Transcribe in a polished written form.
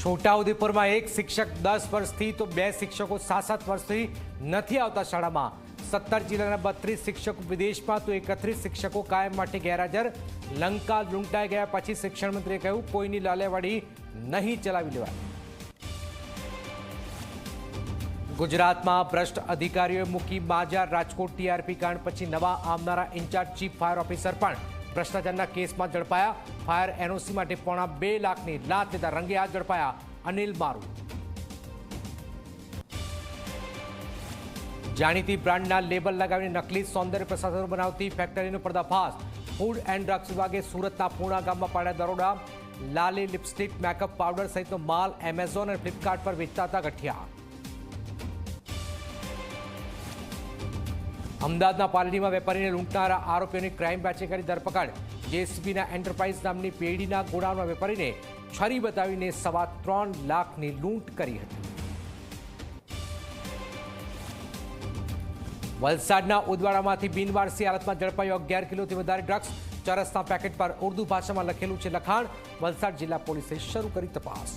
છોટાઉદેપુરમાં એક શિક્ષક 10 વર્ષથી તો 2 શિક્ષકો 7 વર્ષથી નથી આવતા શાળામાં। 17 જિલ્લાના 32 શિક્ષકો વિદેશમાં તો 31 શિક્ષકો કાયમ માટે ગેરહાજર। લંકા લૂંટાઈ ગયા પછી શિક્ષણ મંત્રીએ કહ્યું, કોઈની લાલેવાડી નહીં ચલાવી લેવાય। ગુજરાતમાં ભ્રષ્ટ અધિકારીઓએ મૂકી બાજા। રાજકોટ ટીઆરપી કાંડ પછી નવા આવનારા ઇન્ચાર્જ ચીફ ફાયર ઓફિસર પણ ભ્રષ્ટાચારના કેસમાં ઝડપાયા। ફાયર એનઓસી માટે પોણા 2 લાખની લાંચ લેતા રંગે હાથ ઝડપાયા અનિલ મારુ। જાણીતી બ્રાન્ડના લેબલ લગાવીને નકલી સૌંદર્ય પ્રસાધનો બનાવતી ફેક્ટરીનો પર્દાફાશ। ફૂડ એન્ડ ડ્રગ્સ વિભાગે સુરતના પૂણા ગામમાં પાડ્યા દરોડા। લાલી લિપસ્ટિક, મેકઅપ પાવડર સહિતનો માલ એમેઝોન અને ફ્લિપકાર્ટ પર વેચતા હતા ગઠિયા। અમદાવાદના પાલડીમાં વેપારીને લૂંટનારા આરોપીઓની ક્રાઇમ બ્રાન્ચે કરી ધરપકડ। જેસીબીના એન્ટરપ્રાઇઝ નામની પેઢીના ગોડાઉનમાં વેપારીને છરી બતાવીને 3.25 લાખની લૂંટ કરી હતી। વલસાડના ઉદવાડામાંથી બિનવારસી હાલતમાં ઝડપાયો 11 કિલોથી વધારે ડ્રગ્સ। ચરસના પેકેટ પર ઉર્દુ ભાષામાં લખેલું છે લખાણ। વલસાડ જિલ્લા પોલીસે શરૂ કરી તપાસ।